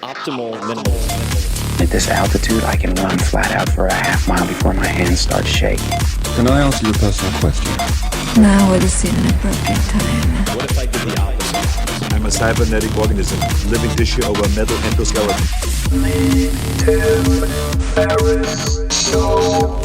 optimal minimal. At this altitude, I can run flat out for a half mile before my hands start shaking. Can I ask you a personal question? Now would seem an appropriate time. What if I did the opposite? I'm a cybernetic organism, living tissue over metal endoskeleton. Ferriss Show.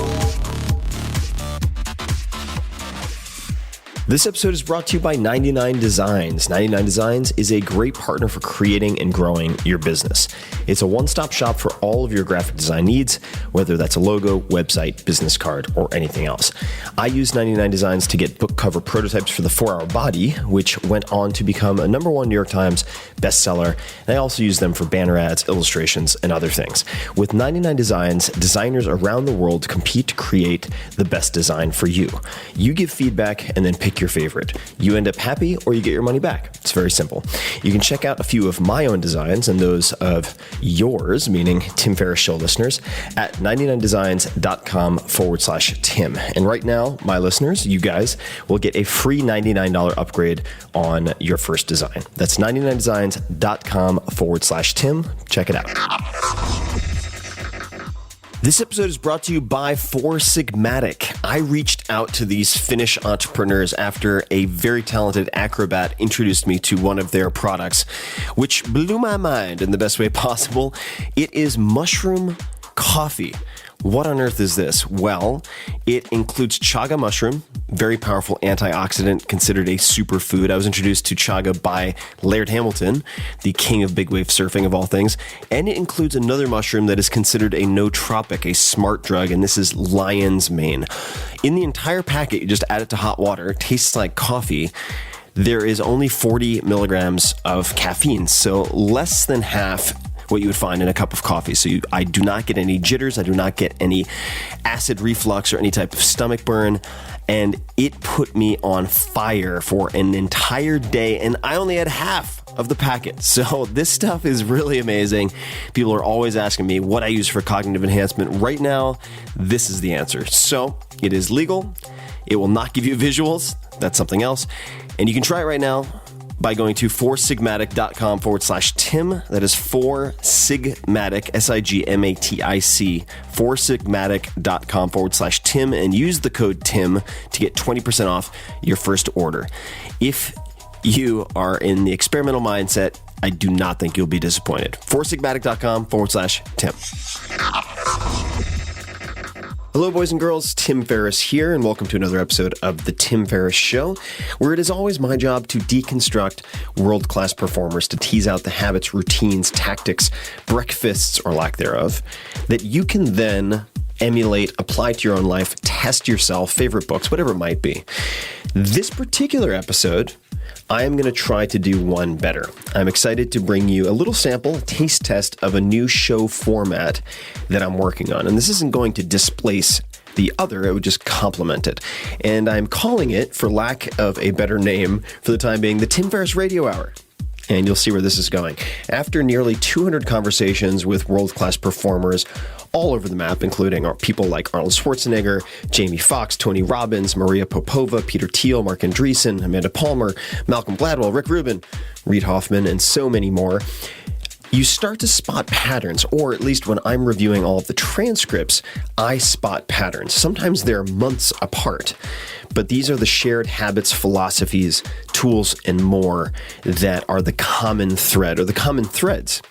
This episode is brought to you by 99 Designs. 99 Designs is a great partner for creating and growing your business. It's a one-stop shop for all of your graphic design needs, whether that's a logo, website, business card, or anything else. I use 99 Designs to get book cover prototypes for the 4-Hour Body, which went on to become a #1 New York Times bestseller. And I also use them for banner ads, illustrations, and other things. With 99 Designs, designers around the world compete to create the best design for you. You give feedback and then pick your favorite. You end up happy or you get your money back. It's very simple. You can check out a few of my own designs and those of yours, meaning Tim Ferriss Show listeners, at 99designs.com/Tim. And right now, my listeners, you guys, will get a free $99 upgrade on your first design. That's 99designs.com/Tim. Check it out. This episode is brought to you by Four Sigmatic. I reached out to these Finnish entrepreneurs after a very talented acrobat introduced me to one of their products, which blew my mind in the best way possible. It is mushroom coffee. What on earth is this? Well, it includes chaga mushroom, very powerful antioxidant, considered a superfood. I was introduced to chaga by Laird Hamilton, the king of big wave surfing of all things. And it includes another mushroom that is considered a nootropic, a smart drug, and this is lion's mane. In the entire packet, you just add it to hot water. It tastes like coffee. There is only 40 milligrams of caffeine, so less than half what you would find in a cup of coffee. So I do not get any jitters. I do not get any acid reflux or any type of stomach burn. And it put me on fire for an entire day. And I only had half of the packet. So this stuff is really amazing. People are always asking me what I use for cognitive enhancement. Right now, this is the answer. So it is legal. It will not give you visuals. That's something else. And you can try it right now by going to foursigmatic.com/Tim. That is foursigmatic, SIGMATIC, foursigmatic.com/Tim, and use the code TIM to get 20% off your first order. If you are in the experimental mindset, I do not think you'll be disappointed. foursigmatic.com/Tim. Hello, boys and girls. Tim Ferriss here, and welcome to another episode of The Tim Ferriss Show, where it is always my job to deconstruct world-class performers, to tease out the habits, routines, tactics, breakfasts, or lack thereof, that you can then emulate, apply to your own life, test yourself, favorite books, whatever it might be. This particular episode, I am going to try to do one better. I'm excited to bring you a little sample, a taste test of a new show format that I'm working on. And this isn't going to displace the other, it would just complement it. And I'm calling it, for lack of a better name for the time being, the Tim Ferriss Radio Hour. And you'll see where this is going. After nearly 200 conversations with world-class performers all over the map, including people like Arnold Schwarzenegger, Jamie Foxx, Tony Robbins, Maria Popova, Peter Thiel, Mark Andreessen, Amanda Palmer, Malcolm Gladwell, Rick Rubin, Reid Hoffman, and so many more, you start to spot patterns, or at least when I'm reviewing all of the transcripts, I spot patterns. Sometimes they're months apart, but these are the shared habits, philosophies, tools, and more that are the common thread, or the common threads.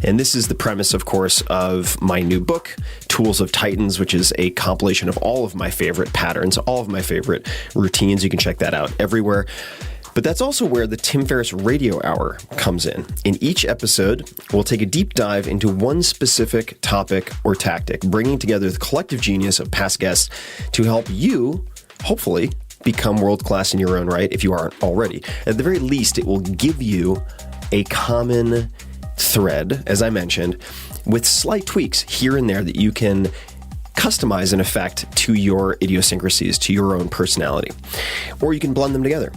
And this is the premise, of course, of my new book, Tools of Titans, which is a compilation of all of my favorite patterns, all of my favorite routines. You can check that out everywhere. But that's also where the Tim Ferriss Radio Hour comes in. In each episode, we'll take a deep dive into one specific topic or tactic, bringing together the collective genius of past guests to help you, hopefully, become world-class in your own right, if you aren't already. At the very least, it will give you a common thread, as I mentioned, with slight tweaks here and there that you can customize an effect to your idiosyncrasies, to your own personality. Or you can blend them together.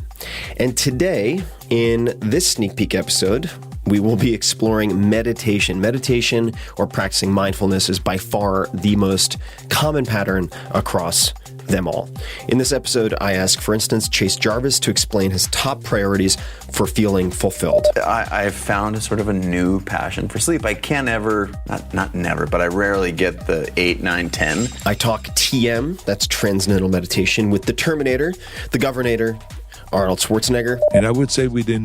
And today, in this sneak peek episode, we will be exploring meditation. Meditation, or practicing mindfulness, is by far the most common pattern across them all. In this episode, I ask, for instance, Chase Jarvis to explain his top priorities for feeling fulfilled. I've found a sort of a new passion for sleep. I can't ever, not never, but I rarely get the 8, 9, 10. I talk TM, that's Transcendental Meditation, with the Terminator, the Governator, Arnold Schwarzenegger. And I would say within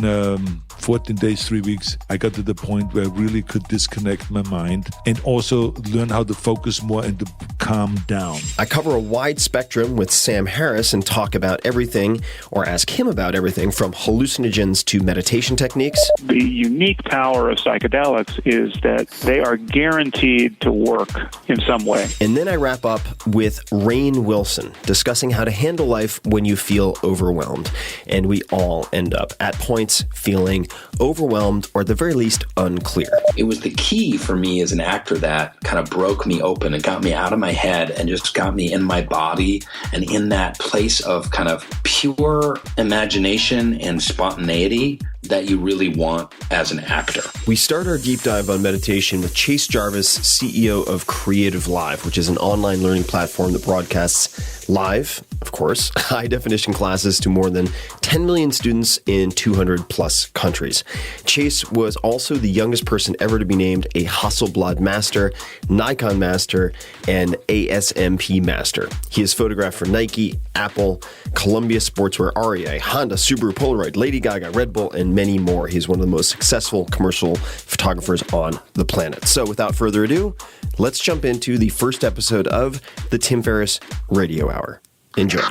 14 days, 3 weeks, I got to the point where I really could disconnect my mind and also learn how to focus more and to calm down. I cover a wide spectrum with Sam Ferriss and talk about everything, or ask him about everything, from hallucinogens to meditation techniques. The unique power of psychedelics is that they are guaranteed to work in some way. And then I wrap up with Rainn Wilson, discussing how to handle life when you feel overwhelmed. And we all end up at points feeling overwhelmed, or at the very least unclear. It was the key for me as an actor that kind of broke me open. It got me out of my head and just got me in my body and in that place of kind of pure imagination and spontaneity that you really want as an actor. We start our deep dive on meditation with Chase Jarvis, CEO of Creative Live, which is an online learning platform that broadcasts live, of course, high-definition classes to more than 10 million students in 200-plus countries. Chase was also the youngest person ever to be named a Hasselblad Master, Nikon Master, and ASMP Master. He has photographed for Nike, Apple, Columbia Sportswear, REA, Honda, Subaru, Polaroid, Lady Gaga, Red Bull, and many more. He's one of the most successful commercial photographers on the planet. So without further ado, let's jump into the first episode of the Tim Ferriss Radio Hour. Enjoy.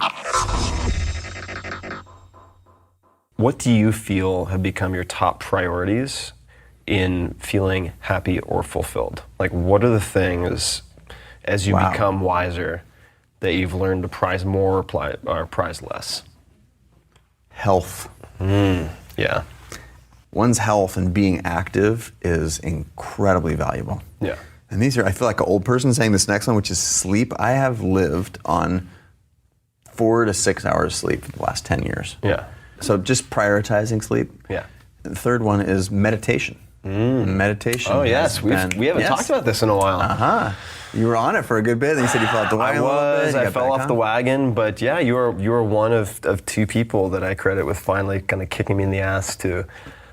What do you feel have become your top priorities in feeling happy or fulfilled? Like, what are the things, as you become wiser, that you've learned to prize more or prize less? Health. Yeah. One's health and being active is incredibly valuable. Yeah. And these are, I feel like an old person saying this next one, which is sleep. I have lived on 4 to 6 hours sleep for the last 10 years. Yeah. So just prioritizing sleep. Yeah. The third one is meditation. Meditation. Oh, yes. We haven't talked about this in a while. You were on it for a good bit, and you said you fell off the wagon. I fell off the wagon, but yeah, you were one of two people that I credit with finally kind of kicking me in the ass to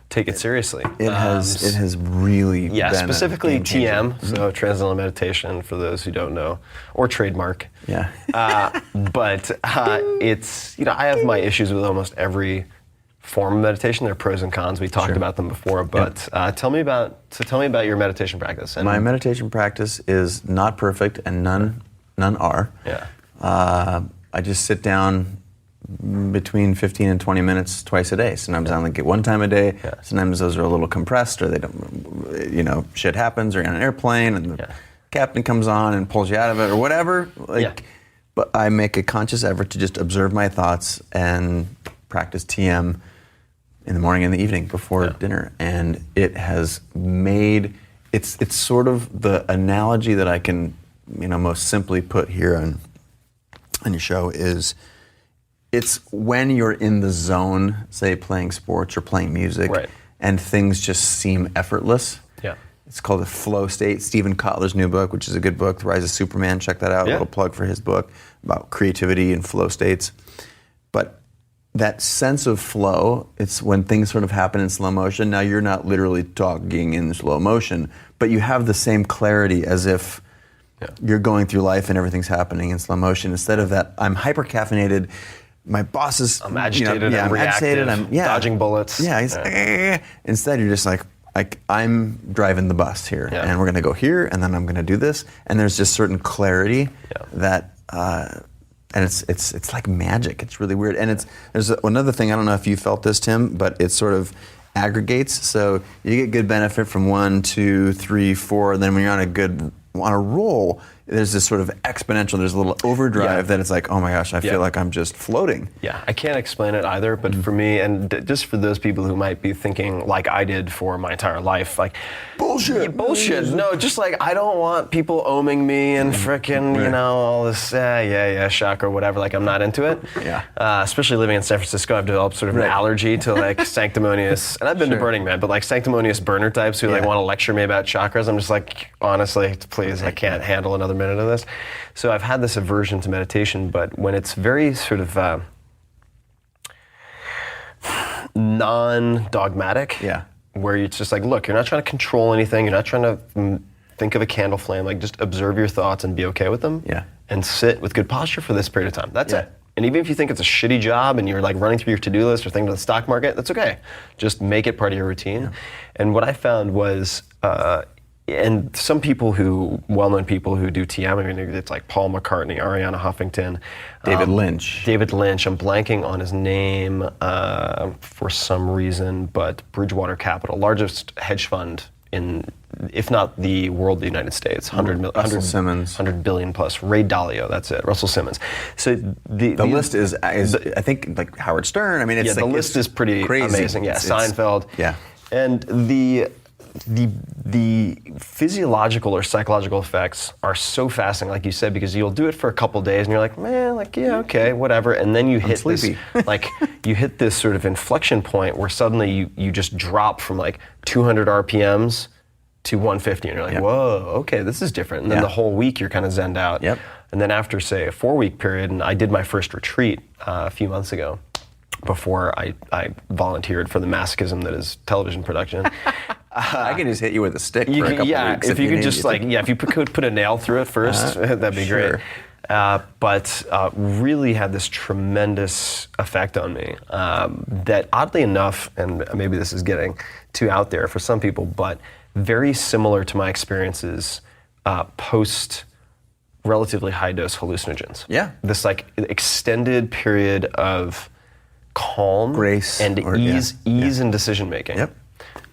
take it seriously. It has really been specifically a game changer. TM, so Transcendental Meditation, for those who don't know, or trademark. Yeah. But it's, I have my issues with almost every form of meditation. There are pros and cons. We talked about them before, but tell me about your meditation practice. My meditation practice is not perfect, and none are. Yeah. I just sit down between 15 and 20 minutes twice a day. Sometimes I only get one time a day. Yeah. Sometimes those are a little compressed, or they don't, shit happens, or you're on an airplane and the captain comes on and pulls you out of it, or whatever. But I make a conscious effort to just observe my thoughts and practice TM in the morning and the evening before dinner. And it has made, it's sort of the analogy that I can, most simply put here on your show is, it's when you're in the zone, say playing sports or playing music, and things just seem effortless. Yeah. It's called the flow state. Stephen Kotler's new book, which is a good book, The Rise of Superman. Check that out. A little plug for his book about creativity and flow states. But that sense of flow, it's when things sort of happen in slow motion. Now, you're not literally talking in slow motion, but you have the same clarity as if you're going through life and everything's happening in slow motion. Instead of that, I'm hyper-caffeinated. My boss is... I'm agitated, I'm reactive, I'm dodging bullets. Instead, you're just like I'm driving the bus here, and we're going to go here, and then I'm going to do this. And there's just certain clarity that... and it's like magic. It's really weird. And there's another thing, I don't know if you felt this, Tim, but it sort of aggregates. So you get good benefit from 1, 2, 3, 4, and then when you're on a roll, there's this sort of exponential, there's a little overdrive that it's like, oh my gosh, I feel like I'm just floating. Yeah, I can't explain it either, but for me, and just for those people who might be thinking like I did for my entire life, like, bullshit. No, just like, I don't want people oming me and frickin', all this, chakra, whatever, like I'm not into it. Yeah. Especially living in San Francisco, I've developed sort of an allergy to like sanctimonious, and I've been to Burning Man, but like sanctimonious burner types who like want to lecture me about chakras. I'm just like, honestly, please, I can't handle another minute of this. So I've had this aversion to meditation, but when it's very sort of non-dogmatic, where it's just like, look, you're not trying to control anything, you're not trying to think of a candle flame, like just observe your thoughts and be okay with them, and sit with good posture for this period of time. That's it. And even if you think it's a shitty job and you're like running through your to-do list or thinking of the stock market, that's okay. Just make it part of your routine. Yeah. And what I found was, and some people well-known people who do TM, I mean, it's like Paul McCartney, Ariana Huffington. David Lynch. I'm blanking on his name for some reason, but Bridgewater Capital, largest hedge fund in, if not the world, the United States, 100 billion plus. Ray Dalio, that's it. Russell Simmons. So the list is I think like Howard Stern. I mean, it's the list is pretty crazy. Amazing. Yeah, Seinfeld. Yeah, and the physiological or psychological effects are so fascinating, like you said, because you'll do it for a couple days and you're like, man, like okay, whatever, and then you hit this, like you hit this sort of inflection point where suddenly you just drop from like 200 RPMs to 150, and you're like, whoa, okay, this is different. And then the whole week you're kind of zenned out. Yep. And then after, say, a 4-week period, and I did my first retreat a few months ago, before I volunteered for the masochism that is television production. I can just hit you with a stick for a couple weeks. If you could just if you could put a nail through it first, that'd be great. But really had this tremendous effect on me that oddly enough, and maybe this is getting too out there for some people, but very similar to my experiences post relatively high dose hallucinogens. Yeah. This like extended period of calm, grace, and ease in decision making. Yep.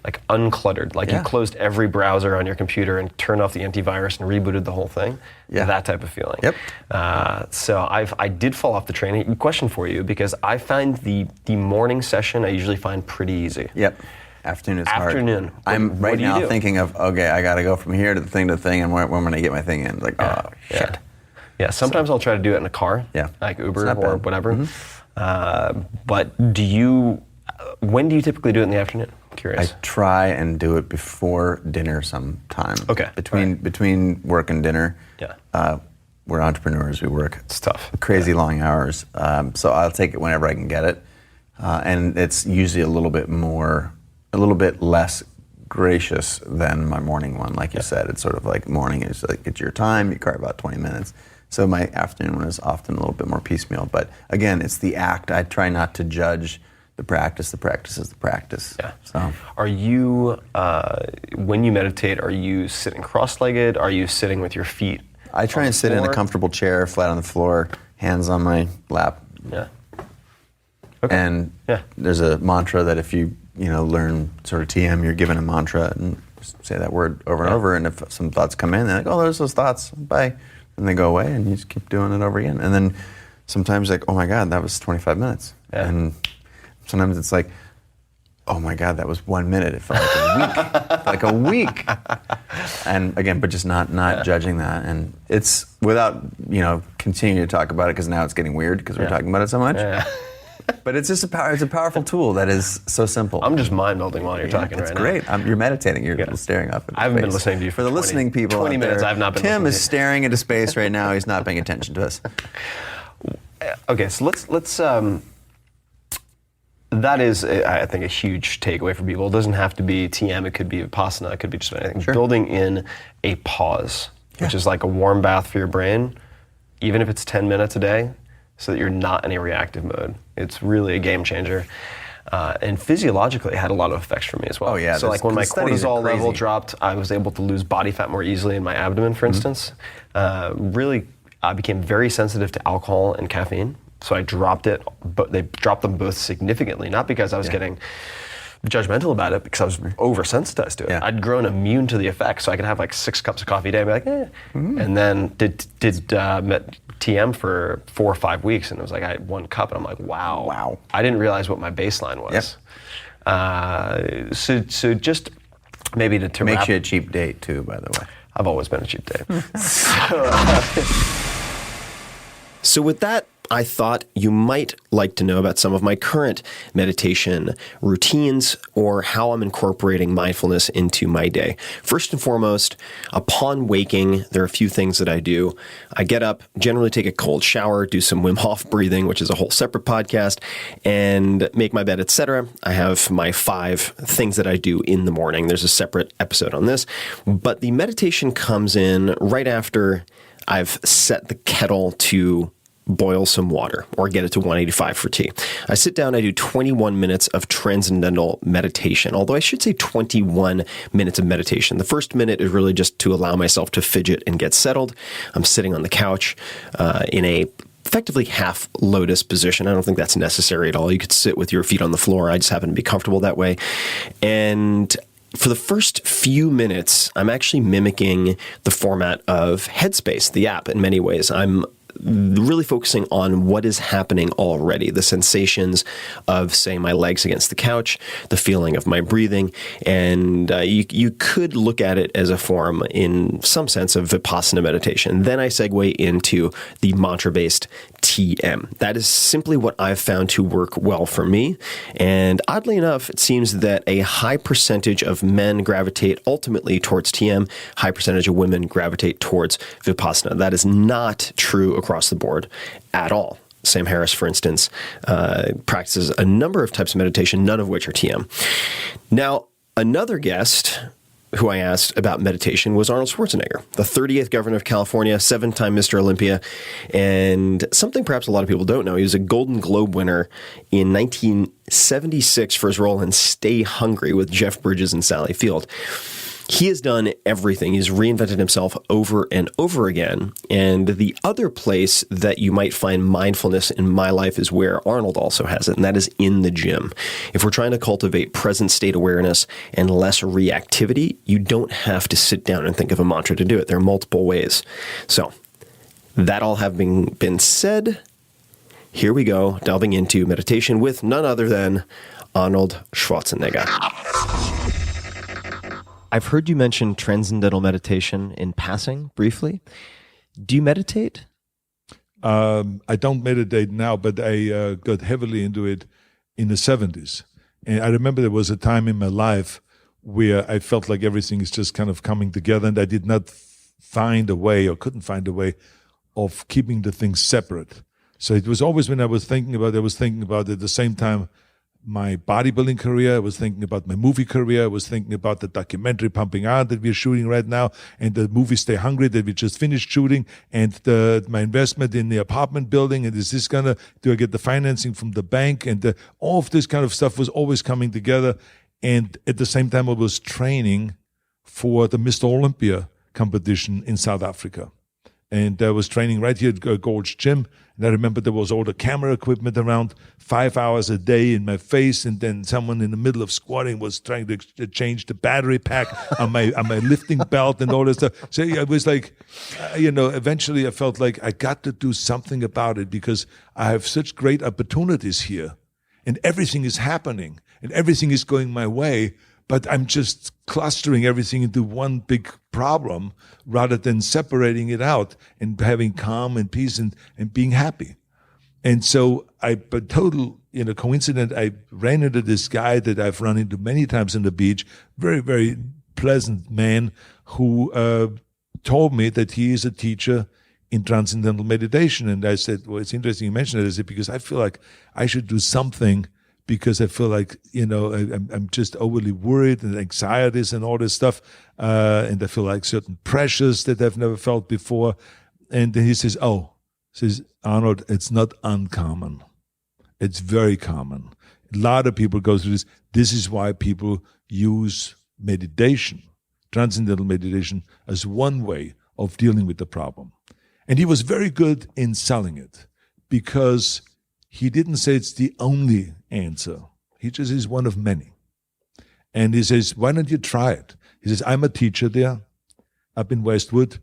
Like uncluttered. Like you closed every browser on your computer and turned off the antivirus and rebooted the whole thing. Yeah. That type of feeling. Yep. So I did fall off the train. Question for you, because I find the morning session I usually find pretty easy. Yep. Afternoon is hard. Afternoon. I'm right now thinking of, okay, I got to go from here to the thing, and when am I going to get my thing in? Like, shit. Yeah, sometimes I'll try to do it in a car, like Uber or whatever. Mm-hmm. But when do you typically do it in the afternoon? I'm curious. I try and do it before dinner sometime. Okay. Between work and dinner. Yeah. We're entrepreneurs, we work. It's tough. Crazy long hours. So I'll take it whenever I can get it. And it's usually a little bit less gracious than my morning one. Like you said, it's sort of like morning is like it's your time, you carve out 20 minutes. So my afternoon one is often a little bit more piecemeal. But again, it's the act. I try not to judge the practice. The practice is the practice. Yeah. So, are you, when you meditate, are you sitting cross-legged? Are you sitting with your feet? I try and sit in a comfortable chair, flat on the floor, hands on my lap. Yeah. Okay. And there's a mantra that if you learn sort of TM, you're given a mantra and say that word over and over. And if some thoughts come in, they're like, oh, there's those thoughts, bye. And they go away and you just keep doing it over again. And then sometimes like, oh my God, that was 25 minutes. Yeah. And sometimes it's like, oh my God, that was 1 minute. It felt like a week. And again, but just not judging that. And it's without, continuing to talk about it because now it's getting weird because we're talking about it so much. Yeah. But it's just it's a powerful tool that is so simple. I'm just mind melding while you're talking right now. It's great. You're meditating. You're staring up at I haven't been listening to you for the listening people. 20 minutes. I've not been. Tim is staring into space right now. He's not paying attention to us. Okay, so let's. That is, I think, a huge takeaway for people. It doesn't have to be TM. It could be Vipassana. It could be just anything. Sure. Building in a pause, which is like a warm bath for your brain, even if it's 10 minutes a day, so that you're not in a reactive mode. It's really a game changer. And physiologically, it had a lot of effects for me as well. Oh yeah. So like when my cortisol level dropped, I was able to lose body fat more easily in my abdomen, for instance. Really, I became very sensitive to alcohol and caffeine. So I dropped it, but they dropped them both significantly, not because I was getting judgmental about it, because I was oversensitized to it. I'd grown immune to the effects, so I could have like 6 cups of coffee a day and be like, and then did TM for 4 or 5 weeks, and it was like I had 1 cup, and I'm like, wow. I didn't realize what my baseline was. So just maybe to makes you a cheap date too, by the way. I've always been a cheap date. So with that I thought you might like to know about some of my current meditation routines or how I'm incorporating mindfulness into my day. First and foremost, upon waking, there are a few things that I do. I get up, generally take a cold shower, do some Wim Hof breathing, which is a whole separate podcast, and make my bed, etc. I have my 5 things that I do in the morning. There's a separate episode on this, but the meditation comes in right after I've set the kettle to boil some water or get it to 185 for tea. I sit down, I do 21 minutes of transcendental meditation, although I should say 21 minutes of meditation. The first minute is really just to allow myself to fidget and get settled. I'm sitting on the couch in a effectively half lotus position. I don't think that's necessary at all. You could sit with your feet on the floor. I just happen to be comfortable that way. And for the first few minutes, I'm actually mimicking the format of Headspace, the app, in many ways. I'm really focusing on what is happening already, the sensations of, say, my legs against the couch, the feeling of my breathing, and you could look at it as a form, in some sense, of Vipassana meditation. Then I segue into the mantra-based TM. That is simply what I've found to work well for me, and oddly enough, it seems that a high percentage of men gravitate ultimately towards TM, high percentage of women gravitate towards Vipassana. That is not true across the board at all. Sam Harris, for instance, practices a number of types of meditation, none of which are TM. Now, another guest who I asked about meditation was Arnold Schwarzenegger, the 38th governor of California, 7-time Mr. Olympia, and something perhaps a lot of people don't know, he was a Golden Globe winner in 1976 for his role in Stay Hungry with Jeff Bridges and Sally Field. He has done everything. He's reinvented himself over and over again. And the other place that you might find mindfulness in my life is where Arnold also has it, and that is in the gym. If we're trying to cultivate present state awareness and less reactivity, you don't have to sit down and think of a mantra to do it. There are multiple ways. So that all having been said, here we go, delving into meditation with none other than Arnold Schwarzenegger. I've heard you mention transcendental meditation in passing briefly. Do you meditate? I don't meditate now, but I got heavily into it in the 70s. And I remember there was a time in my life where I felt like everything is just kind of coming together, and I did not find a way, or couldn't find a way, of keeping the things separate. So it was always when I was thinking about it at the same time my bodybuilding career, I was thinking about my movie career, I was thinking about the documentary Pumping Iron that we're shooting right now, and the movie Stay Hungry that we just finished shooting, and my investment in the apartment building, and do I get the financing from the bank, and all of this kind of stuff was always coming together. And at the same time I was training for the Mr. Olympia competition in South Africa. And I was training right here at Gold's Gym. And I remember there was all the camera equipment around, 5 hours a day in my face. And then someone in the middle of squatting was trying to change the battery pack on my lifting belt and all this stuff. So I was like, eventually I felt like I got to do something about it, because I have such great opportunities here. And everything is happening and everything is going my way. But I'm just clustering everything into one big problem rather than separating it out and having calm and peace and being happy. And so total coincidence, I ran into this guy that I've run into many times on the beach, very, very pleasant man who told me that he is a teacher in transcendental meditation. And I said, well, it's interesting you mentioned it. I said, because I feel like I should do something, because I feel like, I'm just overly worried, and anxieties and all this stuff. And I feel like certain pressures that I've never felt before. And then he says, Arnold, it's not uncommon. It's very common. A lot of people go through this. This is why people use meditation, transcendental meditation, as one way of dealing with the problem. And he was very good in selling it, because he didn't say it's the only answer. He just is one of many. And he says, why don't you try it? He says, I'm a teacher there up in Westwood.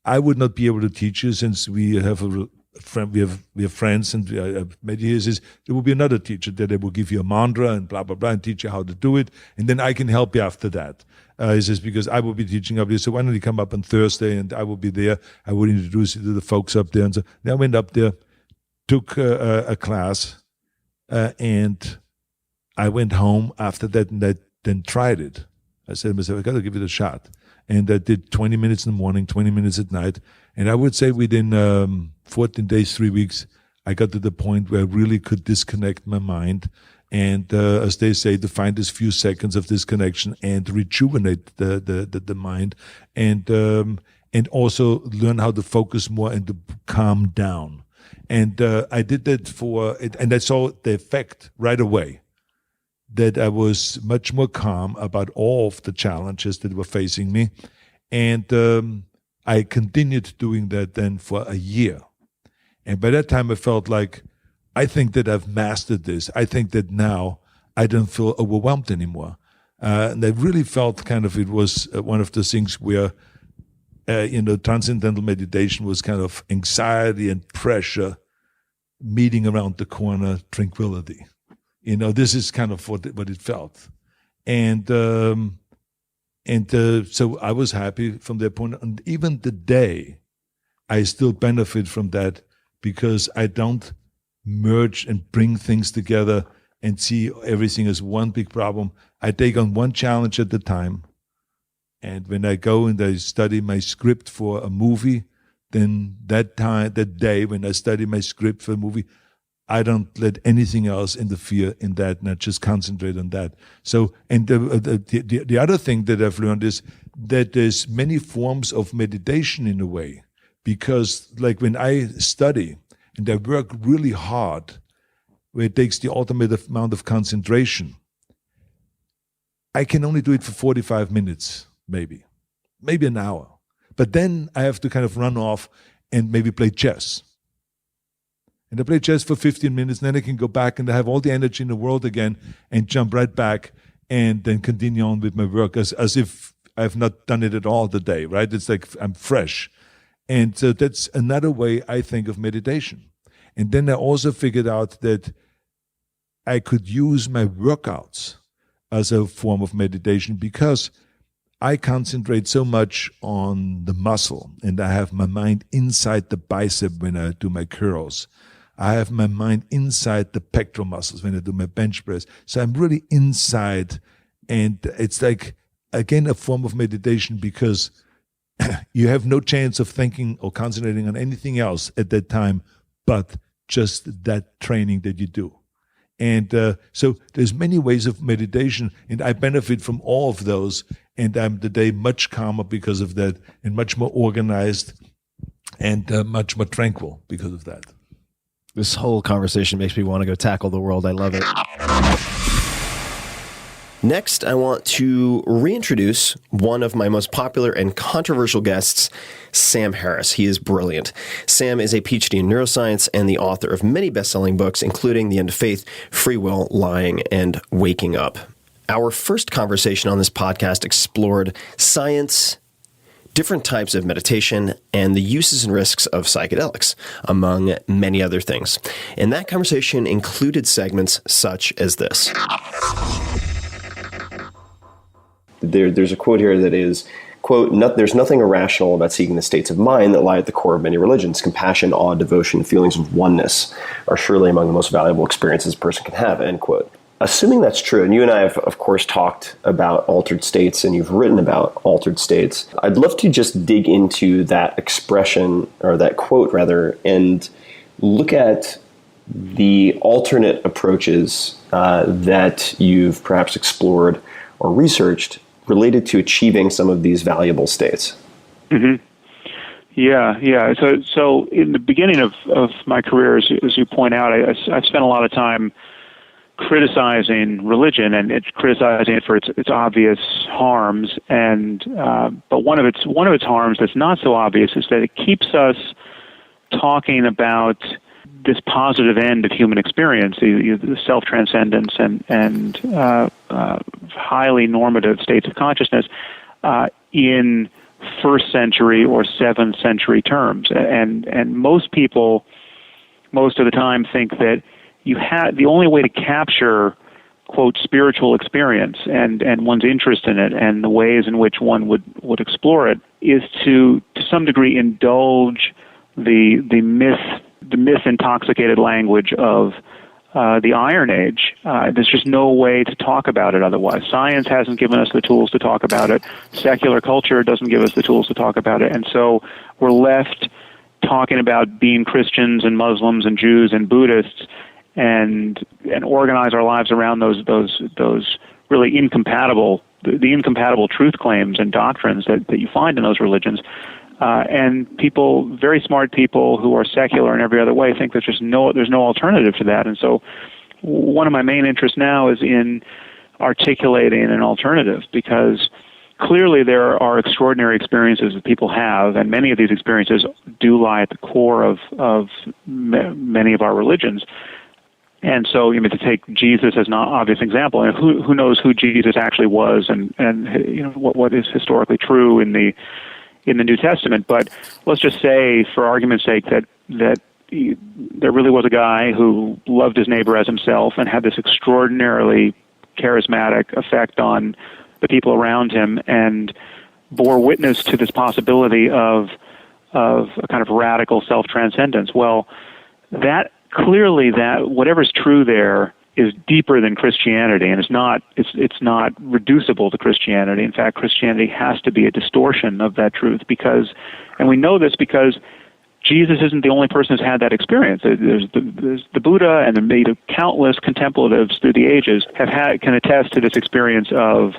I would not be able to teach you, since we have a friend, we have friends, and I've met you. He says, there will be another teacher there that will give you a mantra and blah, blah, blah, and teach you how to do it. And then I can help you after that. He says, because I will be teaching up there. So why don't you come up on Thursday, and I will be there. I will introduce you to the folks up there. And so I went up there. took a class, and I went home after that, and I then tried it. I said to myself, I got to give it a shot. And I did 20 minutes in the morning, 20 minutes at night. And I would say within 14 days, 3 weeks, I got to the point where I really could disconnect my mind. And as they say, to find this few seconds of disconnection and rejuvenate the mind, and also learn how to focus more and to calm down. And I did that and I saw the effect right away, that I was much more calm about all of the challenges that were facing me. And I continued doing that then for a year. And by that time I felt like, I think that I've mastered this. I think that now I don't feel overwhelmed anymore. And I really felt kind of it was one of the things where, transcendental meditation was kind of anxiety and pressure meeting around the corner, tranquility. This is kind of what it felt. And so I was happy from that point. And even today, I still benefit from that because I don't merge and bring things together and see everything as one big problem. I take on one challenge at a time. And when I go and I study my script for a movie, then that day when I study my script for a movie, I don't let anything else interfere in that, and I just concentrate on that. So, and the other thing that I've learned is that there's many forms of meditation in a way, because like when I study and I work really hard, where it takes the ultimate amount of concentration, I can only do it for 45 minutes, maybe an hour. But then I have to kind of run off and maybe play chess. And I play chess for 15 minutes, and then I can go back and I have all the energy in the world again and jump right back and then continue on with my work as if I've not done it at all today, right? It's like I'm fresh. And so that's another way I think of meditation. And then I also figured out that I could use my workouts as a form of meditation, because I concentrate so much on the muscle, and I have my mind inside the bicep when I do my curls. I have my mind inside the pectoral muscles when I do my bench press. So I'm really inside, and it's like, again, a form of meditation, because you have no chance of thinking or concentrating on anything else at that time but just that training that you do. And so there's many ways of meditation, and I benefit from all of those, and I'm today much calmer because of that, and much more organized, and much more tranquil because of that. This whole conversation makes me want to go tackle the world. I love it. Next, I want to reintroduce one of my most popular and controversial guests, Sam Harris. He is brilliant. Sam is a PhD in neuroscience and the author of many best-selling books, including The End of Faith, Free Will, Lying, and Waking Up. Our first conversation on this podcast explored science, different types of meditation, and the uses and risks of psychedelics, among many other things. And that conversation included segments such as this. There's a quote here that is, quote, "There's nothing irrational about seeking the states of mind that lie at the core of many religions. Compassion, awe, devotion, feelings of oneness are surely among the most valuable experiences a person can have," end quote. Assuming that's true, and you and I have, of course, talked about altered states, and you've written about altered states, I'd love to just dig into that expression, or that quote rather, and look at the alternate approaches that you've perhaps explored or researched related to achieving some of these valuable states. Mm-hmm. Yeah. So in the beginning of my career, as you point out, I spent a lot of time criticizing religion and criticizing it for its obvious harms. And but one of its harms that's not so obvious is that it keeps us talking about this positive end of human experience, the self-transcendence and highly normative states of consciousness in first century or 7th century terms. And most people, most of the time, think that the only way to capture, quote, spiritual experience and one's interest in it and the ways in which one would explore it is to some degree indulge the myth the myth-intoxicated language of the Iron Age. There's just no way to talk about it otherwise. Science hasn't given us the tools to talk about it. Secular culture doesn't give us the tools to talk about it. And so we're left talking about being Christians and Muslims and Jews and Buddhists and organize our lives around those really incompatible, the incompatible truth claims and doctrines that you find in those religions. And people, very smart people who are secular in every other way, think there's no alternative to that. And so one of my main interests now is in articulating an alternative, because clearly there are extraordinary experiences that people have, and many of these experiences do lie at the core of many of our religions. And so, to take Jesus as an obvious example, and who knows who Jesus actually was, and what is historically true in the New Testament. But let's just say, for argument's sake, that there really was a guy who loved his neighbor as himself and had this extraordinarily charismatic effect on the people around him, and bore witness to this possibility of a kind of radical self-transcendence. Well, that clearly, that whatever's true there is deeper than Christianity, and it's not reducible to Christianity. In fact, Christianity has to be a distortion of that truth, and we know this because Jesus isn't the only person who's had that experience. There's the Buddha, and the countless contemplatives through the ages can attest to this experience of,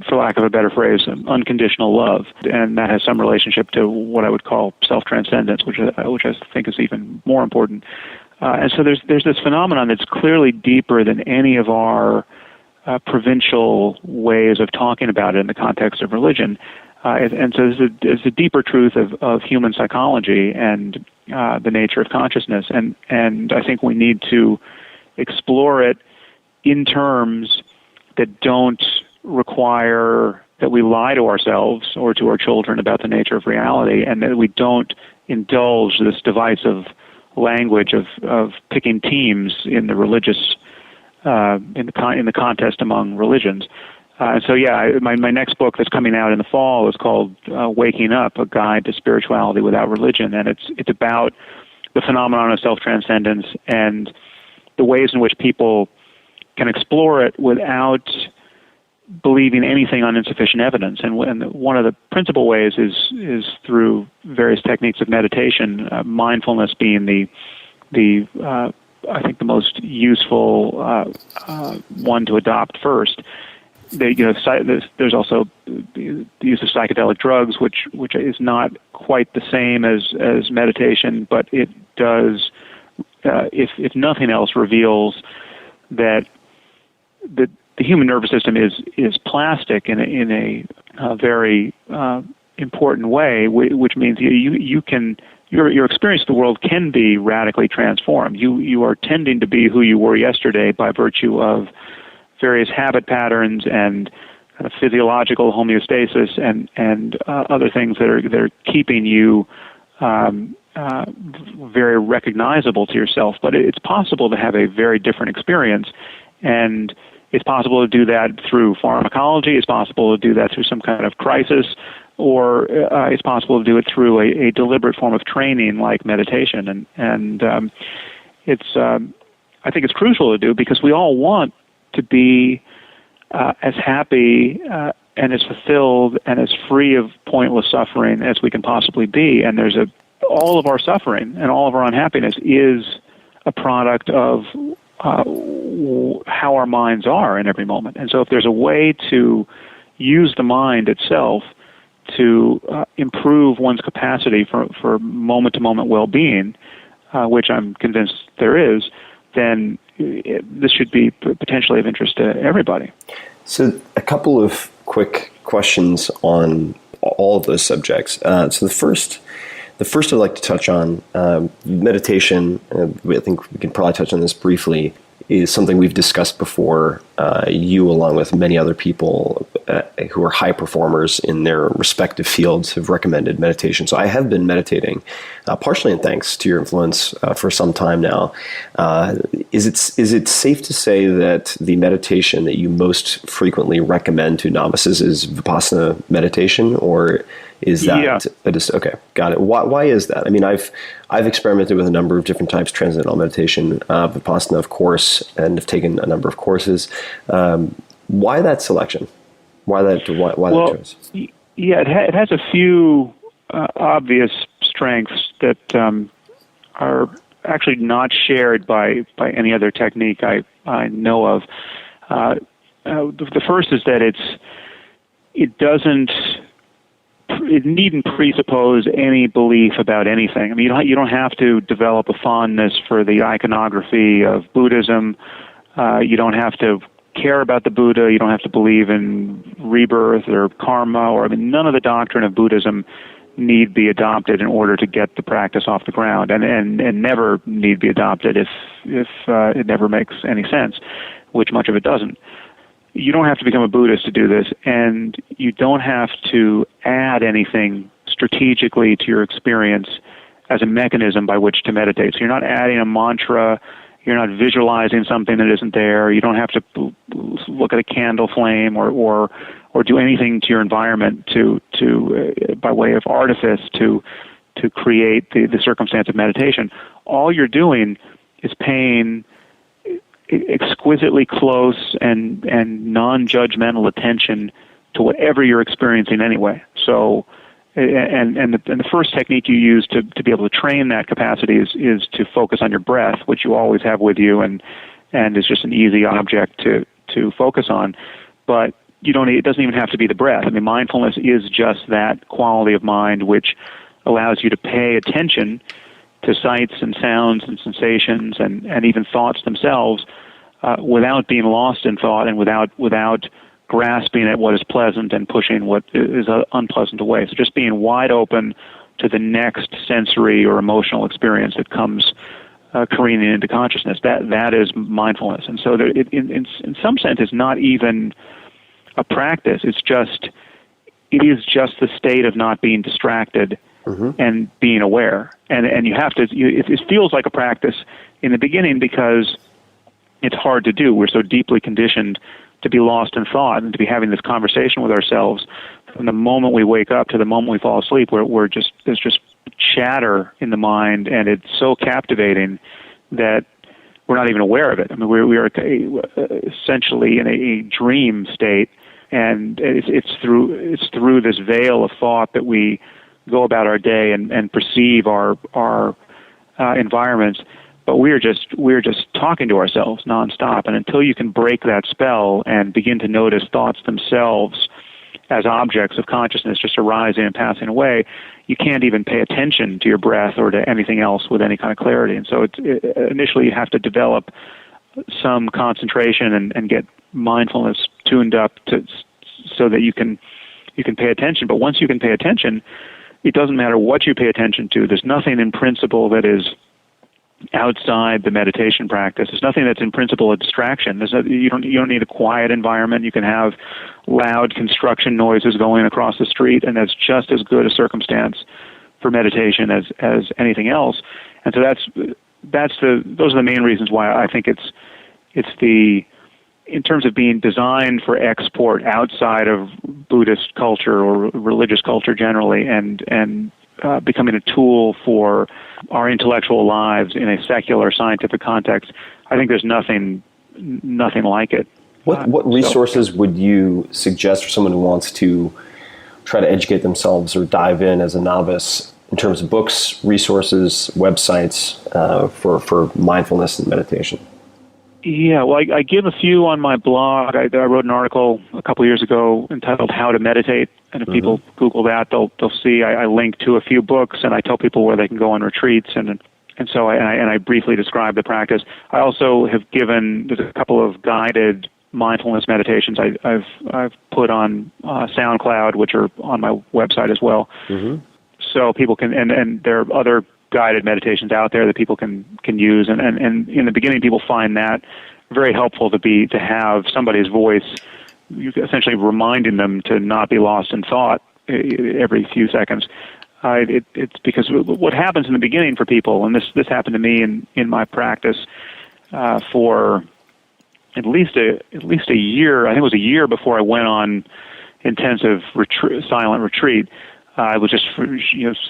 for lack of a better phrase, unconditional love, and that has some relationship to what I would call self-transcendence, which I think is even more important. And so there's this phenomenon that's clearly deeper than any of our provincial ways of talking about it in the context of religion. And so there's a deeper truth of human psychology and the nature of consciousness. And I think we need to explore it in terms that don't require that we lie to ourselves or to our children about the nature of reality, and that we don't indulge this divisive language of picking teams in the religious in the contest among religions. So my next book that's coming out in the fall is called Waking Up: A Guide to Spirituality Without Religion, and it's about the phenomenon of self-transcendence and the ways in which people can explore it without believing anything on insufficient evidence. And one of the principal ways is through various techniques of meditation, mindfulness being the I think the most useful one to adopt first. There's also the use of psychedelic drugs, which is not quite the same as meditation, but it does, if nothing else, reveals that the human nervous system is plastic in a very important way, which means you can your experience of the world can be radically transformed. You are tending to be who you were yesterday by virtue of various habit patterns and kind of physiological homeostasis and other things that are keeping you very recognizable to yourself. But it's possible to have a very different experience, and it's possible to do that through pharmacology. It's possible to do that through some kind of crisis, or it's possible to do it through a deliberate form of training like meditation. And it's I think it's crucial to do, because we all want to be as happy and as fulfilled and as free of pointless suffering as we can possibly be. And all of our suffering and all of our unhappiness is a product of how our minds are in every moment. And so if there's a way to use the mind itself to improve one's capacity for moment-to-moment well-being, which I'm convinced there is, then this should be potentially of interest to everybody. So a couple of quick questions on all of those subjects. So the first I'd like to touch on meditation. I think we can probably touch on this briefly. Is something we've discussed before you, along with many other people who are high performers in their respective fields, have recommended meditation. So I have been meditating, partially in thanks to your influence, for some time now. Is it safe to say that the meditation that you most frequently recommend to novices is Vipassana meditation, or is that okay? Got it. Why is that? I mean, I've experimented with a number of different types of transcendental meditation, Vipassana, of course, and have taken a number of courses. Why that selection? Why that choice? Yeah, it has a few obvious strengths that are actually not shared by any other technique I know of. The first is that it needn't presuppose any belief about anything. I mean, you don't have to develop a fondness for the iconography of Buddhism. You don't have to care about the Buddha. You don't have to believe in rebirth or karma, none of the doctrine of Buddhism need be adopted in order to get the practice off the ground, and never need be adopted if it never makes any sense, which much of it doesn't. You don't have to become a Buddhist to do this, and you don't have to add anything strategically to your experience as a mechanism by which to meditate. So you're not adding a mantra, you're not visualizing something that isn't there, you don't have to look at a candle flame or do anything to your environment to by way of artifice to create the circumstance of meditation. All you're doing is paying exquisitely close and non-judgmental attention to whatever you're experiencing anyway. So, and the first technique you use to be able to train that capacity is to focus on your breath, which you always have with you, and is just an easy object to focus on. But it doesn't even have to be the breath. I mean, mindfulness is just that quality of mind which allows you to pay attention to sights and sounds and sensations and even thoughts themselves without being lost in thought and without grasping at what is pleasant and pushing what is unpleasant away. So just being wide open to the next sensory or emotional experience that comes careening into consciousness. That is mindfulness. And so in some sense, it's not even a practice. It is just the state of not being distracted and being aware. And you have to, it feels like a practice in the beginning because it's hard to do. We're so deeply conditioned to be lost in thought and to be having this conversation with ourselves from the moment we wake up to the moment we fall asleep, where there's just chatter in the mind, and it's so captivating that we're not even aware of it. I mean, we are essentially in a dream state, and it's through this veil of thought that we go about our day and perceive our environments. But we're just talking to ourselves nonstop, and until you can break that spell and begin to notice thoughts themselves as objects of consciousness just arising and passing away, you can't even pay attention to your breath or to anything else with any kind of clarity. And so initially you have to develop some concentration and get mindfulness tuned up so that you can pay attention. But once you can pay attention, it doesn't matter what you pay attention to. There's nothing in principle that is outside the meditation practice. There's nothing that's in principle a distraction. You don't need a quiet environment. You can have loud construction noises going across the street, and that's just as good a circumstance for meditation as anything else. And so those are the main reasons why I think it's in terms of being designed for export outside of Buddhist culture or religious culture generally, and becoming a tool for our intellectual lives in a secular scientific context. I think there's nothing like it. What resources would you suggest for someone who wants to try to educate themselves or dive in as a novice in terms of books, resources, websites for mindfulness and meditation? Yeah, well, I give a few on my blog. I wrote an article a couple years ago entitled "How to Meditate," and if people Google that, they'll see I link to a few books, and I tell people where they can go on retreats, and so I briefly describe the practice. I also have given there's a couple of guided mindfulness meditations I've put on SoundCloud, which are on my website as well. So people can, and there are other guided meditations out there that people can use, and in the beginning people find that very helpful to have somebody's voice, essentially reminding them to not be lost in thought every few seconds. It's because what happens in the beginning for people, and this happened to me in my practice for at least a year. I think it was a year before I went on intensive silent retreat. I was just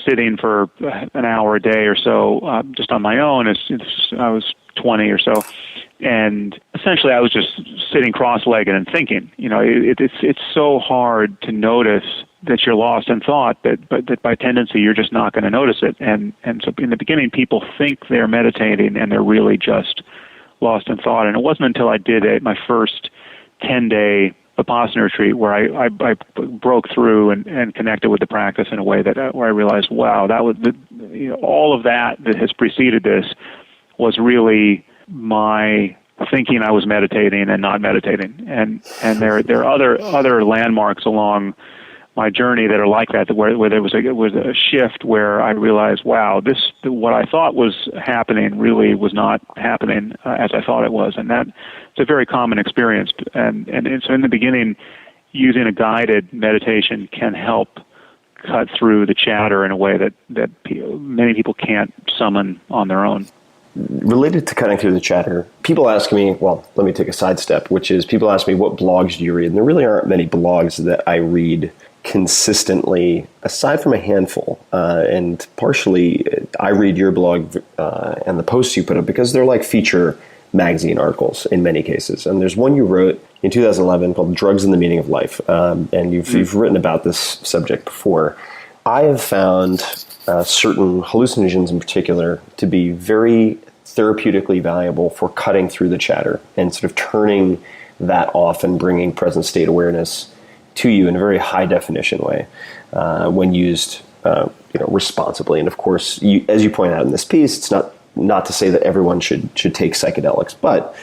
sitting for an hour a day or so, just on my own. I was 20 or so, and essentially I was just sitting cross-legged and thinking. It's so hard to notice that you're lost in thought, but by tendency you're just not going to notice it. And so in the beginning, people think they're meditating and they're really just lost in thought. And it wasn't until I did my first 10-day Vipassana retreat where I broke through and connected with the practice in a way where I realized, wow, that was all of that has preceded this was really my thinking I was meditating and not meditating. And there are other landmarks along my journey that are like that, where there was a shift where I realized, wow, what I thought was happening really was not happening as I thought it was, and it's a very common experience. And so in the beginning, using a guided meditation can help cut through the chatter in a way that many people can't summon on their own. Related to cutting through the chatter, people ask me, well, let me take a sidestep, which is people ask me, what blogs do you read? And there really aren't many blogs that I read consistently, aside from a handful. And partially, I read your blog and the posts you put up because they're like feature magazine articles in many cases. And there's one you wrote in 2011 called Drugs and the Meaning of Life. And you've written about this subject before. I have found certain hallucinogens in particular to be very therapeutically valuable for cutting through the chatter and sort of turning that off and bringing present state awareness to you in a very high definition way when used responsibly. And of course, as you point out in this piece, it's not to say that everyone should take psychedelics, but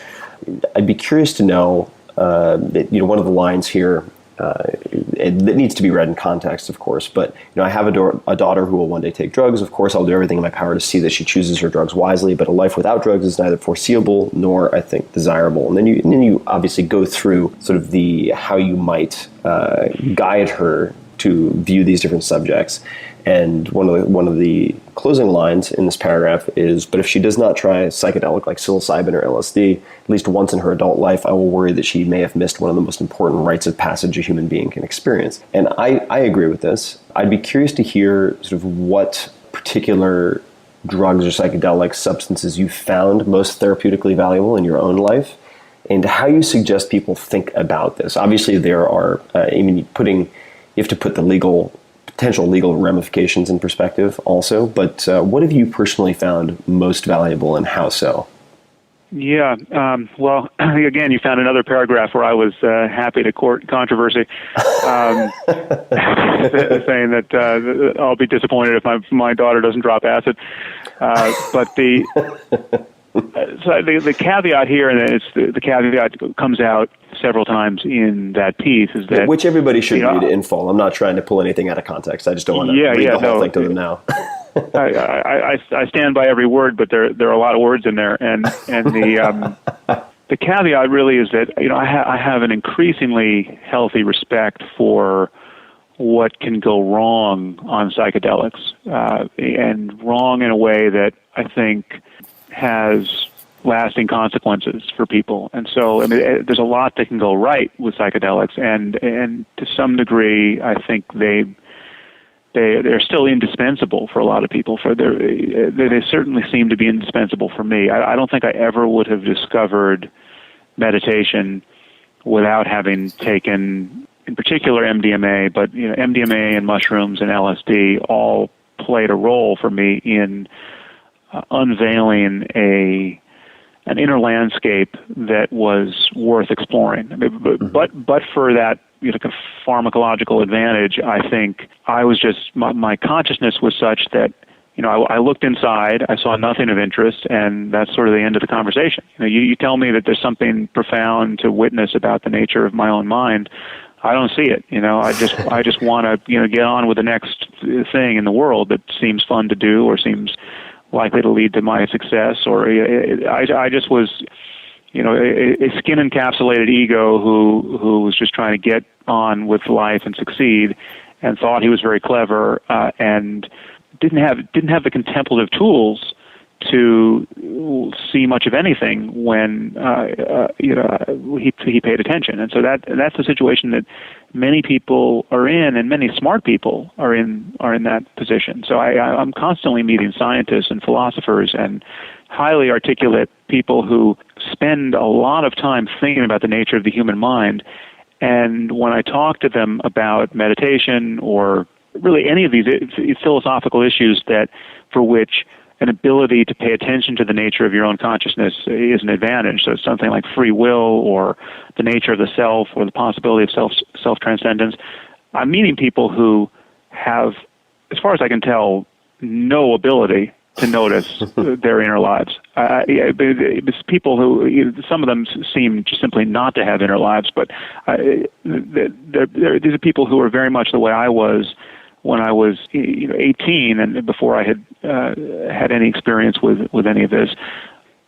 I'd be curious to know that one of the lines here that needs to be read in context, of course, but I have a daughter who will one day take drugs. Of course, I'll do everything in my power to see that she chooses her drugs wisely, but a life without drugs is neither foreseeable nor, I think, desirable. And then you obviously go through sort of how you might guide her to view these different subjects. And one of the closing lines in this paragraph is, but if she does not try psychedelic like psilocybin or LSD, at least once in her adult life, I will worry that she may have missed one of the most important rites of passage a human being can experience. And I agree with this. I'd be curious to hear sort of what particular drugs or psychedelic substances you found most therapeutically valuable in your own life, and how you suggest people think about this. Obviously, there are, you have to put the potential legal ramifications in perspective also, but what have you personally found most valuable and how so? Yeah, well, again, you found another paragraph where I was happy to court controversy, saying that I'll be disappointed if my daughter doesn't drop acid. But the caveat here, and the caveat comes out several times in that piece, is that which everybody should read in full. I'm not trying to pull anything out of context. I just don't want to read the whole thing to them now. I stand by every word, but there are a lot of words in there, and the caveat really is that I have an increasingly healthy respect for what can go wrong on psychedelics, and wrong in a way that I think has lasting consequences for people. And so, there's a lot that can go right with psychedelics, and to some degree, I think they're still indispensable for a lot of people. They certainly seem to be indispensable for me. I don't think I ever would have discovered meditation without having taken, in particular, MDMA, but MDMA and mushrooms and LSD all played a role for me in unveiling an inner landscape that was worth exploring. But for that pharmacological advantage, I think I was just my consciousness was such that I looked inside, I saw nothing of interest, and that's sort of the end of the conversation. You tell me that there's something profound to witness about the nature of my own mind. I don't see it. I just want to get on with the next thing in the world that seems fun to do or seems likely to lead to my success, or I just was a skin encapsulated ego who was just trying to get on with life and succeed, and thought he was very clever, and didn't have the contemplative tools to see much of anything when he paid attention. And so that's the situation that many people are in, and many smart people are in that position. So I'm constantly meeting scientists and philosophers and highly articulate people who spend a lot of time thinking about the nature of the human mind. And when I talk to them about meditation or really any of these philosophical issues for which an ability to pay attention to the nature of your own consciousness is an advantage. So it's something like free will or the nature of the self or the possibility of self-transcendence. I'm meeting people who have, as far as I can tell, no ability to notice their inner lives. It's people who, some of them seem just simply not to have inner lives, but these are people who are very much the way I was when I was 18 and before I had had any experience with any of this.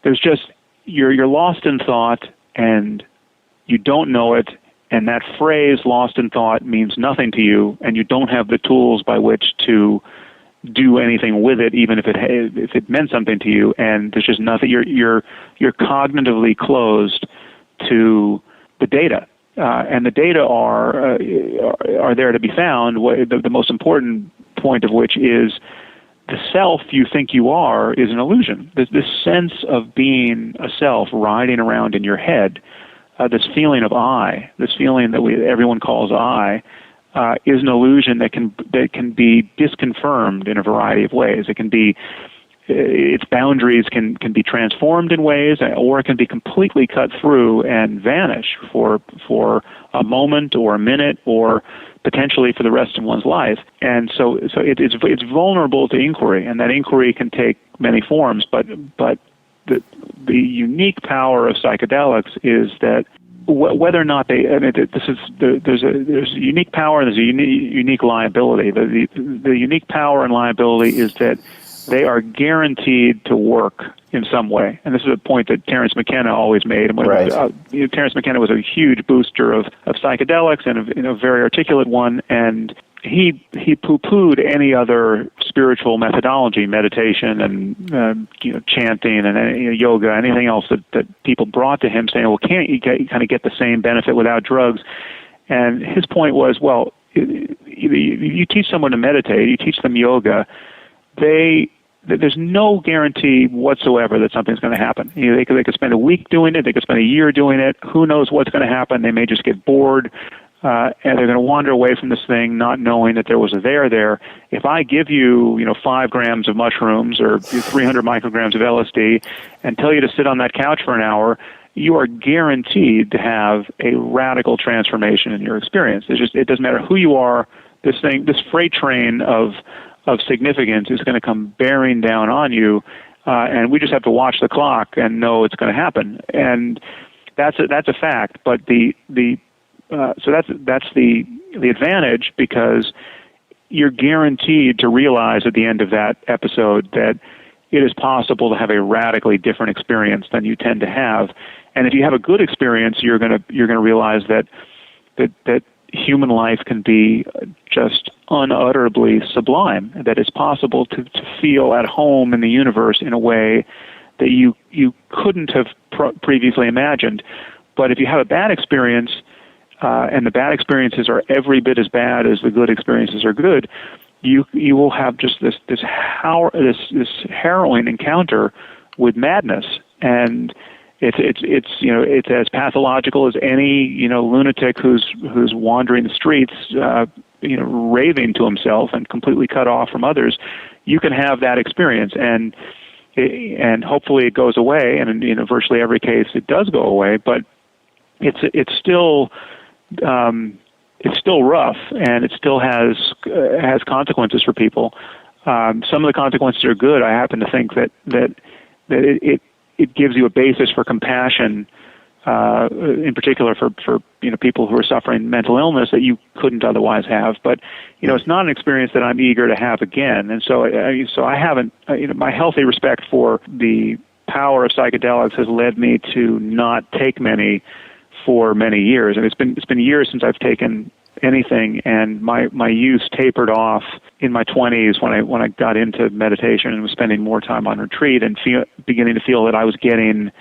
There's just, you're lost in thought and you don't know it, and that phrase lost in thought means nothing to you, and you don't have the tools by which to do anything with it, even if it meant something to you, and there's just nothing. You're cognitively closed to the data. And the data are there to be found. The most important point of which is the self you think you are is an illusion. This sense of being a self riding around in your head, this feeling of I, this feeling that everyone calls I, is an illusion that can be disconfirmed in a variety of ways. It can be its boundaries can be transformed in ways, or it can be completely cut through and vanish for a moment or a minute or potentially for the rest of one's life. And so it's vulnerable to inquiry, and that inquiry can take many forms. But the unique power of psychedelics is that whether or not there's a unique power and there's a unique liability. The unique power and liability is that they are guaranteed to work in some way. And this is a point that Terence McKenna always made. And right. Terence McKenna was a huge booster of psychedelics and a very articulate one. And he poo-pooed any other spiritual methodology, meditation and chanting and yoga, anything else that people brought to him, saying, well, can't you kind of get the same benefit without drugs? And his point was, well, you teach someone to meditate, you teach them yoga, there's no guarantee whatsoever that something's going to happen. They could spend a week doing it, they could spend a year doing it. Who knows what's going to happen? They may just get bored, and they're going to wander away from this thing, not knowing that there was a there. If I give you, 5 grams of mushrooms or 300 micrograms of LSD, and tell you to sit on that couch for an hour, you are guaranteed to have a radical transformation in your experience. It doesn't matter who you are. This freight train of significance is going to come bearing down on you, and we just have to watch the clock and know it's going to happen. And that's a fact. But so that's the advantage, because you're guaranteed to realize at the end of that episode that it is possible to have a radically different experience than you tend to have. And if you have a good experience, you're going to realize that human life can be just unutterably sublime, that it's possible to feel at home in the universe in a way that you couldn't have previously imagined. But if you have a bad experience, and the bad experiences are every bit as bad as the good experiences are good, you will have just this harrowing encounter with madness, and it's as pathological as any lunatic who's wandering the streets, raving to himself and completely cut off from others. You can have that experience, and hopefully it goes away. And in virtually every case, it does go away. But it's still rough, and it still has consequences for people. Some of the consequences are good. I happen to think that it gives you a basis for compassion, in particular for people who are suffering mental illness that you couldn't otherwise have. But it's not an experience that I'm eager to have again. And so I haven't. My healthy respect for the power of psychedelics has led me to not take many for many years. And it's been years since I've taken anything, and my use tapered off in my 20s when I got into meditation and was spending more time on retreat and beginning to feel that I was getting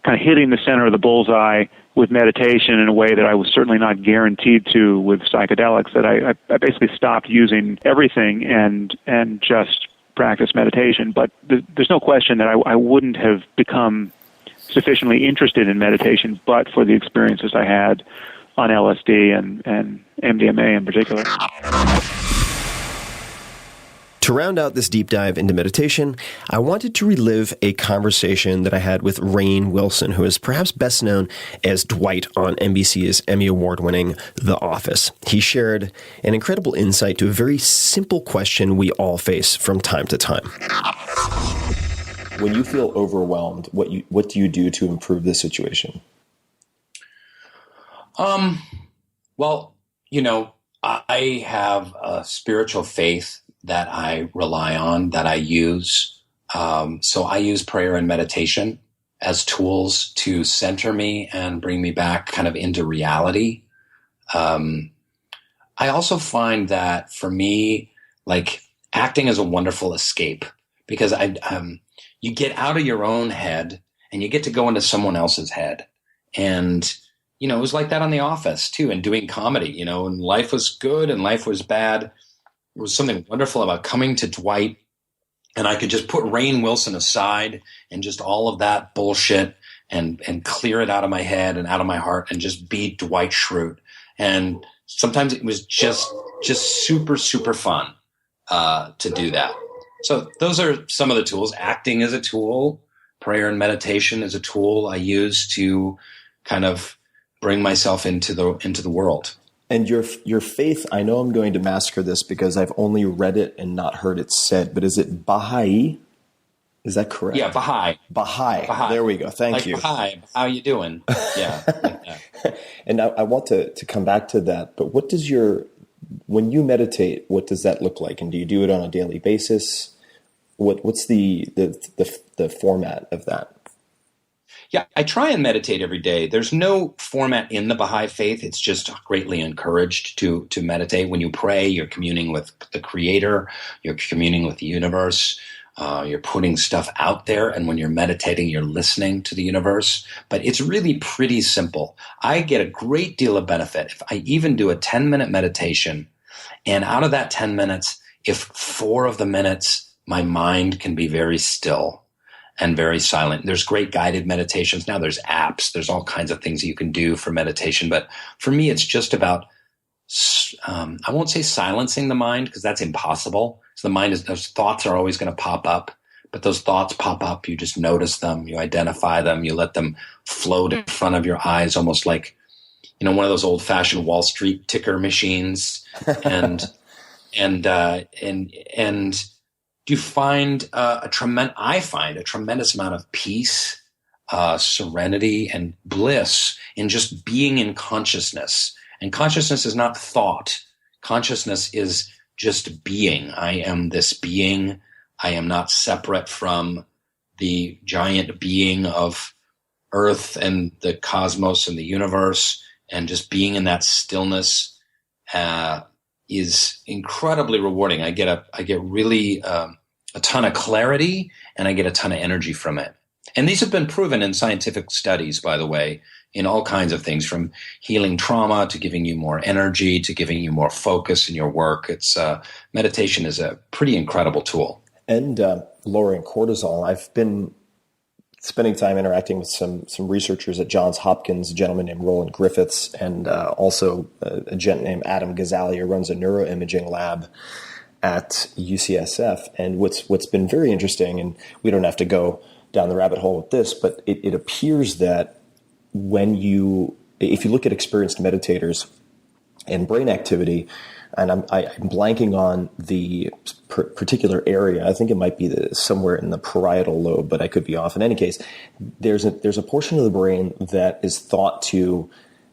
kind of hitting the center of the bullseye with meditation in a way that I was certainly not guaranteed to with psychedelics, that I basically stopped using everything and just practiced meditation. But there's no question that I wouldn't have become sufficiently interested in meditation but for the experiences I had on LSD and MDMA in particular. To round out this deep dive into meditation, I wanted to relive a conversation that I had with Rainn Wilson, who is perhaps best known as Dwight on NBC's Emmy Award-winning The Office. He shared an incredible insight to a very simple question we all face from time to time. When you feel overwhelmed, what do you do to improve the situation? Well, I have a spiritual faith that I rely on, that I use. So I use prayer and meditation as tools to center me and bring me back kind of into reality. I also find that for me, like, acting is a wonderful escape, because you get out of your own head and you get to go into someone else's head. And it was like that on The Office too, and doing comedy, and life was good and life was bad. There was something wonderful about coming to Dwight, and I could just put Rainn Wilson aside and just all of that bullshit and clear it out of my head and out of my heart and just be Dwight Schrute. And sometimes it was just super, super fun to do that. So those are some of the tools. Acting is a tool. Prayer and meditation is a tool I use to kind of bring myself into the world. And your faith, I know I'm going to massacre this because I've only read it and not heard it said, but is it Baha'i? Is that correct? Yeah, Baha'i. Baha'i. There we go. Thank you. Baha'i. How you doing? Yeah. And I want to come back to that, but when you meditate, what does that look like? And do you do it on a daily basis? What's the format of that? Yeah, I try and meditate every day. There's no format in the Baha'i faith. It's just greatly encouraged to meditate. When you pray, you're communing with the Creator, you're communing with the universe, you're putting stuff out there. And when you're meditating, you're listening to the universe. But it's really pretty simple. I get a great deal of benefit if I even do a 10-minute meditation. And out of that 10 minutes, if 4 of the minutes, my mind can be very still and very silent. There's great guided meditations. Now there's apps. There's all kinds of things that you can do for meditation. But for me, it's just about, I won't say silencing the mind, because that's impossible. So those thoughts are always going to pop up. But those thoughts pop up. You just notice them. You identify them. You let them float in front of your eyes, almost like, one of those old fashioned Wall Street ticker machines. And you find I find a tremendous amount of peace, serenity, and bliss in just being in consciousness. And consciousness is not thought. Consciousness is just being. I am this being. I am not separate from the giant being of Earth and the cosmos and the universe. And just being in that stillness is incredibly rewarding. I get really a ton of clarity, and I get a ton of energy from it. And these have been proven in scientific studies, by the way, in all kinds of things, from healing trauma to giving you more energy to giving you more focus in your work. It's meditation is a pretty incredible tool. And lowering cortisol. I've been spending time interacting with some researchers at Johns Hopkins, a gentleman named Roland Griffiths, and also a gent named Adam Gazzali, who runs a neuroimaging lab at UCSF. And what's been very interesting, and we don't have to go down the rabbit hole with this, but it appears that if you look at experienced meditators and brain activity, and I'm blanking on the particular area. I think it might be somewhere in the parietal lobe, but I could be off. In any case, there's a portion of the brain that is thought to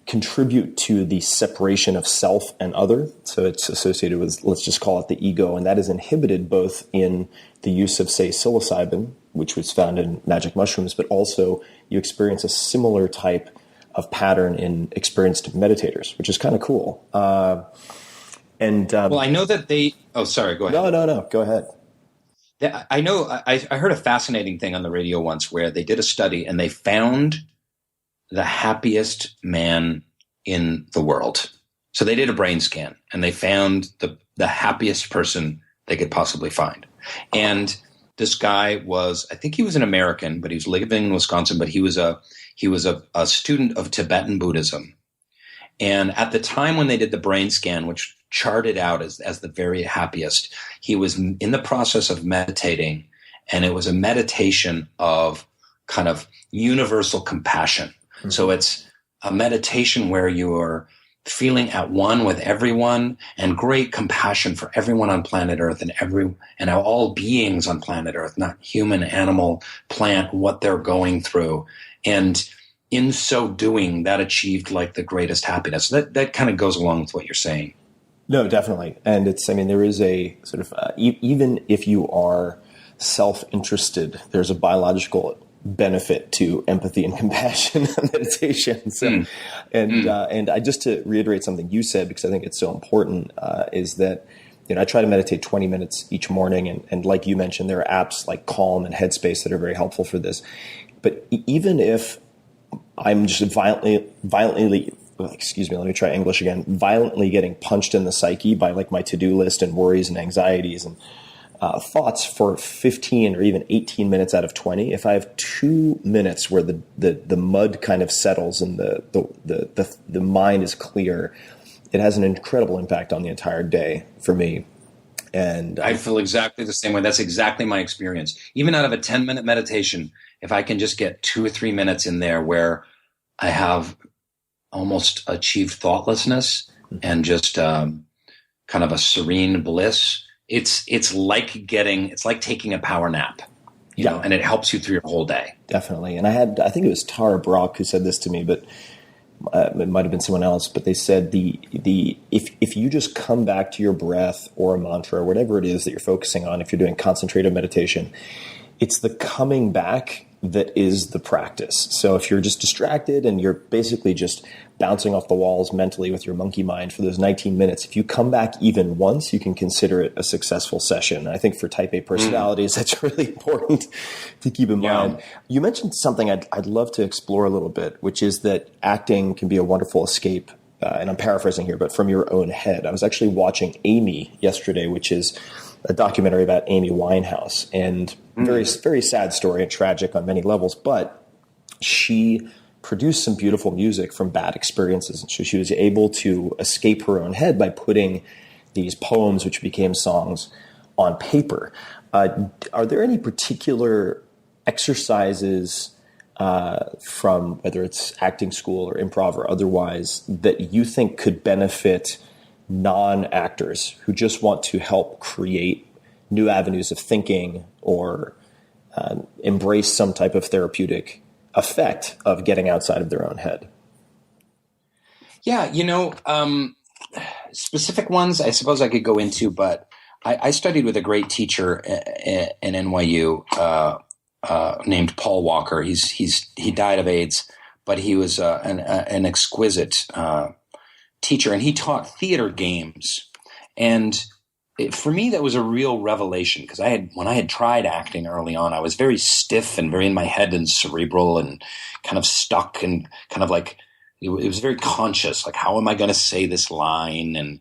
contribute to the separation of self and other. So it's associated with, let's just call it the ego, and that is inhibited both in the use of, say, psilocybin, which was found in magic mushrooms, but also you experience a similar type of pattern in experienced meditators, which is kind of cool. Well, I know that they. Oh, sorry. Go ahead. No. Go ahead. I know. I heard a fascinating thing on the radio once where they did a study and they found the happiest man in the world. So they did a brain scan and they found the happiest person they could possibly find. And this guy I think he was an American, but he was living in Wisconsin, but he was a student of Tibetan Buddhism. And at the time when they did the brain scan, which charted out as the very happiest, he was in the process of meditating, and it was a meditation of kind of universal compassion. Mm-hmm. So it's a meditation where you are feeling at one with everyone and great compassion for everyone on planet Earth and all beings on planet Earth, not human, animal, plant, what they're going through. And in so doing, that achieved like the greatest happiness. That kind of goes along with what you're saying. No, definitely. And there is a sort of, even if you are self-interested, there's a biological benefit to empathy and compassion and meditation. So, and I just to reiterate something you said, because I think it's so important, is that, I try to meditate 20 minutes each morning. And like you mentioned, there are apps like Calm and Headspace that are very helpful for this. But even if I'm just violently, let me try English again, violently getting punched in the psyche by like my to-do list and worries and anxieties and thoughts for 15 or even 18 minutes out of 20, if I have 2 minutes where the mud kind of settles and the mind is clear, it has an incredible impact on the entire day for me. And I feel exactly the same way. That's exactly my experience. Even out of a 10-minute meditation, if I can just get 2 or 3 minutes in there where I have almost achieved thoughtlessness and just kind of a serene bliss, it's like taking a power nap, you know, and it helps you through your whole day. Definitely. And I think it was Tara Brach who said this to me, but it might have been someone else, but they said if you just come back to your breath or a mantra or whatever it is that you're focusing on, if you're doing concentrated meditation, it's the coming back that is the practice. So if you're just distracted and you're basically just bouncing off the walls mentally with your monkey mind for those 19 minutes, if you come back even once, you can consider it a successful session. I think for type A personalities, that's really important to keep in mind. You mentioned something I'd love to explore a little bit, which is that acting can be a wonderful escape, and I'm paraphrasing here, but from your own head. I was actually watching Amy yesterday, which is a documentary about Amy Winehouse, and very, very sad story and tragic on many levels, but she produced some beautiful music from bad experiences. And so she was able to escape her own head by putting these poems, which became songs, on paper. Are there any particular exercises from whether it's acting school or improv or otherwise that you think could benefit non-actors who just want to help create new avenues of thinking or embrace some type of therapeutic effect of getting outside of their own head? Yeah, specific ones I suppose I could go into, but I studied with a great teacher in NYU named Paul Walker. He died of AIDS, but he was an exquisite teacher, and he taught theater games. And for me, that was a real revelation, because when I had tried acting early on, I was very stiff and very in my head and cerebral and kind of stuck and kind of like it was very conscious. Like, how am I going to say this line, and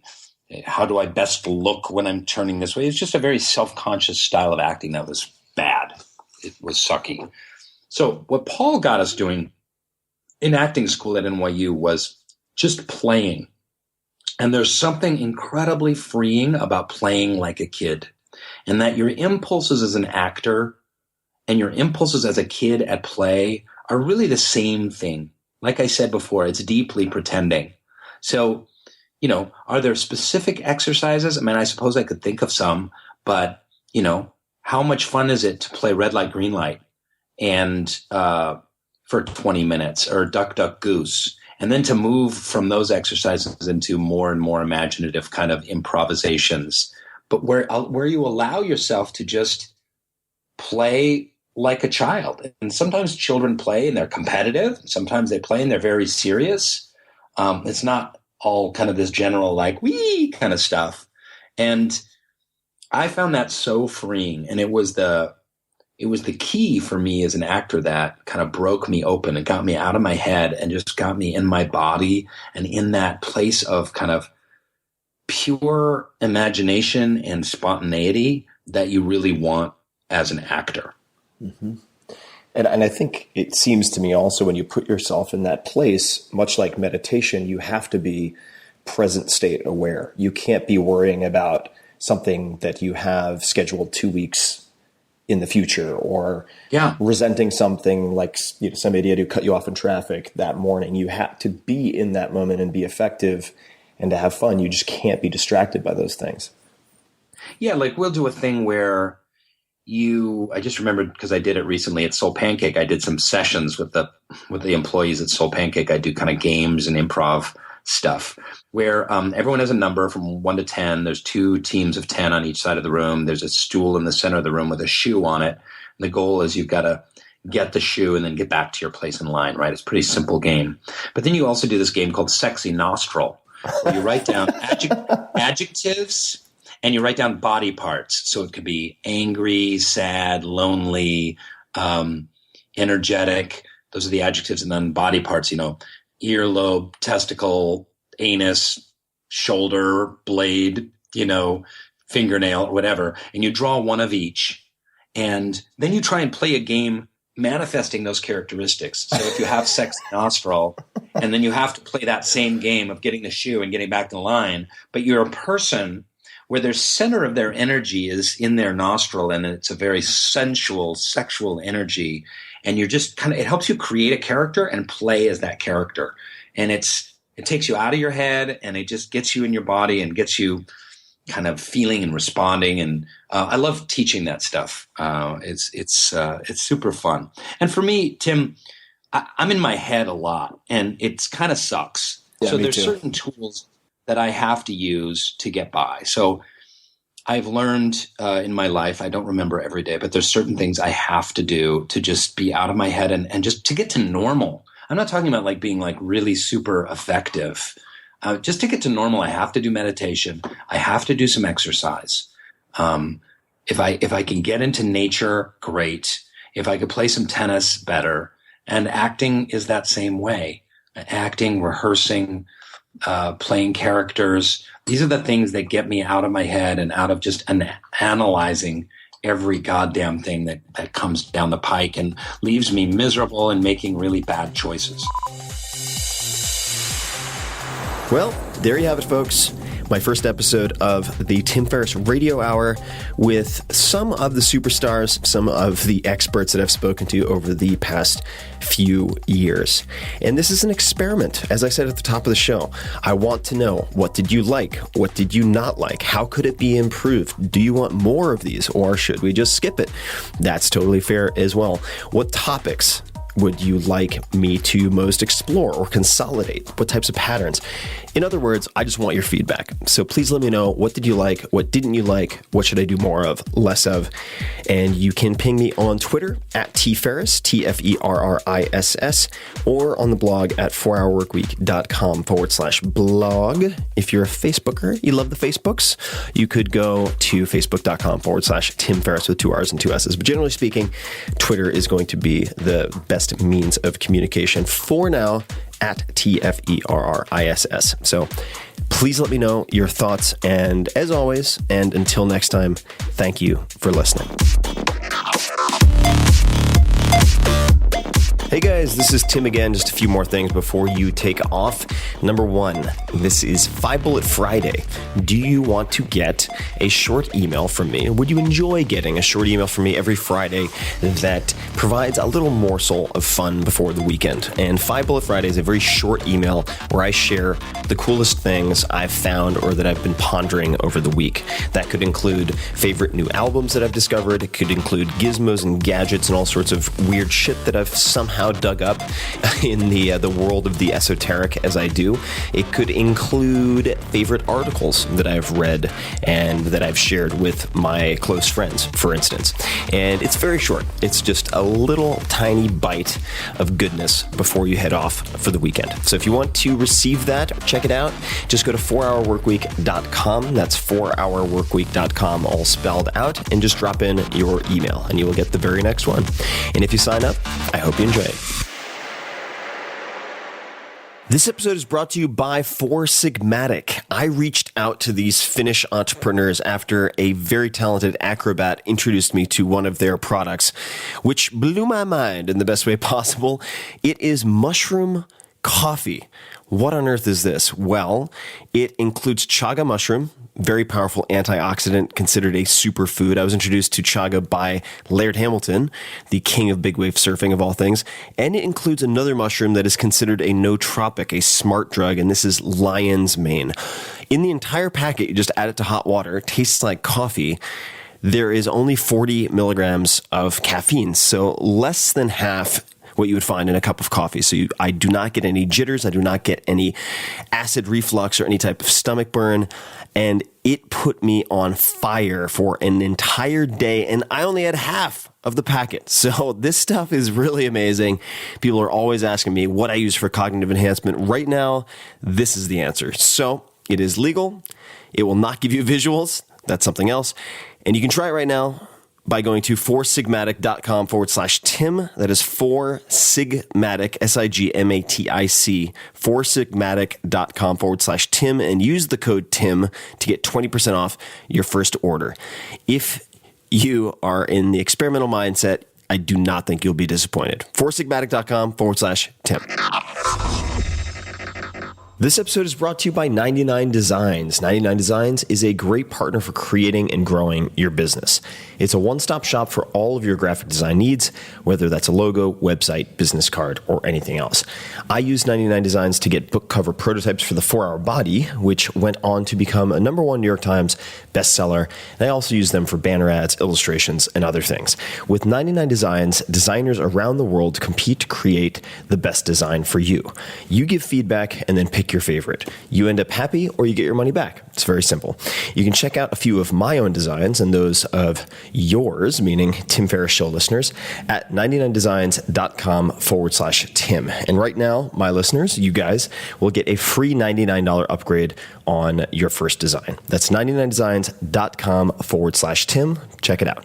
how do I best look when I'm turning this way? It's just a very self-conscious style of acting that was bad. It was sucky. So what Paul got us doing in acting school at NYU was just playing. And there's something incredibly freeing about playing like a kid, and that your impulses as an actor and your impulses as a kid at play are really the same thing. Like I said before, it's deeply pretending. So, are there specific exercises? I mean, I suppose I could think of some, but, how much fun is it to play red light, green light and for 20 minutes, or duck, duck, goose? And then to move from those exercises into more and more imaginative kind of improvisations, but where you allow yourself to just play like a child. And sometimes children play and they're competitive. Sometimes they play and they're very serious. It's not all kind of this general like wee kind of stuff. And I found that so freeing. And it was the key for me as an actor that kind of broke me open and got me out of my head and just got me in my body and in that place of kind of pure imagination and spontaneity that you really want as an actor. Mm-hmm. And I think it seems to me also when you put yourself in that place, much like meditation, you have to be present state aware. You can't be worrying about something that you have scheduled 2 weeks in the future or resenting something like some idiot who cut you off in traffic that morning. You have to be in that moment and be effective and to have fun. You just can't be distracted by those things. Yeah, like we'll do a thing where I just remembered because I did it recently at Soul Pancake. I did some sessions with the employees at Soul Pancake. I do kind of games and improv stuff where everyone has a number from 1 to 10. There's 2 teams of 10 on each side of the room. There's a stool in the center of the room with a shoe on it. And the goal is you've got to get the shoe and then get back to your place in line, right? It's a pretty simple game. But then you also do this game called Sexy Nostril, where you write down adjectives and you write down body parts. So it could be angry, sad, lonely, energetic. Those are the adjectives. And then body parts, earlobe, testicle, anus, shoulder, blade, fingernail, whatever. And you draw one of each. And then you try and play a game manifesting those characteristics. So if you have Sexy Nostril, and then you have to play that same game of getting the shoe and getting back in line, but you're a person where their center of their energy is in their nostril, and it's a very sensual, sexual energy. And you're just it helps you create a character and play as that character. And it takes you out of your head and it just gets you in your body and gets you kind of feeling and responding. And I love teaching that stuff. It's super fun. And for me, Tim, I'm in my head a lot and it kind of sucks. Yeah, so there's too. certain tools that I have to use to get by. So I've learned in my life, I don't remember every day, but there's certain things I have to do to just be out of my head and just to get to normal. I'm not talking about like being like really super effective. Just to get to normal, I have to do meditation. I have to do some exercise. If I can get into nature, great. If I could play some tennis, better. And acting is that same way. Acting, rehearsing, playing characters. These are the things that get me out of my head and out of just analyzing every goddamn thing that comes down the pike and leaves me miserable and making really bad choices. Well, there you have it, folks. My first episode of the Tim Ferriss Radio Hour with some of the superstars, some of the experts that I've spoken to over the past few years. And this is an experiment. As I said at the top of the show, I want to know, what did you like? What did you not like? How could it be improved? Do you want more of these, or should we just skip it? That's totally fair as well. What topics would you like me to most explore or consolidate? What types of patterns? In other words, I just want your feedback. So please let me know, what did you like? What didn't you like? What should I do more of, less of? And you can ping me on Twitter at tferriss, TFERRISS, or on the blog at 4hourworkweek.com/blog. If you're a Facebooker, you love the Facebooks, you could go to facebook.com/Tim Ferriss with 2 R's and 2 S's. But generally speaking, Twitter is going to be the best means of communication for now, at TFERRISS. So please let me know your thoughts. And as always, and until next time, thank you for listening. Hey guys, this is Tim again. Just a few more things before you take off. Number 1, this is 5 Bullet Friday. Do you want to get a short email from me? Would you enjoy getting a short email from me every Friday that provides a little morsel of fun before the weekend? And 5 Bullet Friday is a very short email where I share the coolest things I've found or that I've been pondering over the week. That could include favorite new albums that I've discovered. It could include gizmos and gadgets and all sorts of weird shit that I've somehow somehow dug up in the world of the esoteric as I do, it could include favorite articles that I've read and that I've shared with my close friends, for instance. And it's very short. It's just a little tiny bite of goodness before you head off for the weekend. So if you want to receive that, check it out. Just go to 4hourworkweek.com. That's 4hourworkweek.com, all spelled out, and just drop in your email and you will get the very next one. And if you sign up, I hope you enjoy it. This episode is brought to you by Four Sigmatic. I reached out to these Finnish entrepreneurs after a very talented acrobat introduced me to one of their products, which blew my mind in the best way possible. It is mushroom coffee. What on earth is this? Well, it includes chaga mushroom, very powerful antioxidant, considered a superfood. I was introduced to chaga by Laird Hamilton, the king of big wave surfing of all things. And it includes another mushroom that is considered a nootropic, a smart drug, and this is lion's mane. In the entire packet, you just add it to hot water. It tastes like coffee. There is only 40 milligrams of caffeine, so less than half what you would find in a cup of coffee. So I do not get any jitters. I do not get any acid reflux or any type of stomach burn. And it put me on fire for an entire day. And I only had half of the packet. So this stuff is really amazing. People are always asking me what I use for cognitive enhancement. Right now, this is the answer. So it is legal. It will not give you visuals. That's something else. And you can try it right now by going to foursigmatic.com/Tim. That is foursigmatic, SIGMATIC, foursigmatic.com/Tim, and use the code TIM to get 20% off your first order. If you are in the experimental mindset, I do not think you'll be disappointed. foursigmatic.com/Tim. This episode is brought to you by 99 Designs. 99 Designs is a great partner for creating and growing your business. It's a one-stop shop for all of your graphic design needs, whether that's a logo, website, business card, or anything else. I use 99 Designs to get book cover prototypes for the 4-Hour Body, which went on to become a #1 New York Times bestseller. And I also use them for banner ads, illustrations, and other things. With 99 Designs, designers around the world compete to create the best design for you. You give feedback and then pick your favorite. You end up happy or you get your money back. It's very simple. You can check out a few of my own designs and those of yours, meaning Tim Ferriss Show listeners, at 99designs.com/Tim. And right now, my listeners, you guys, will get a free $99 upgrade on your first design. That's 99designs.com/Tim. Check it out.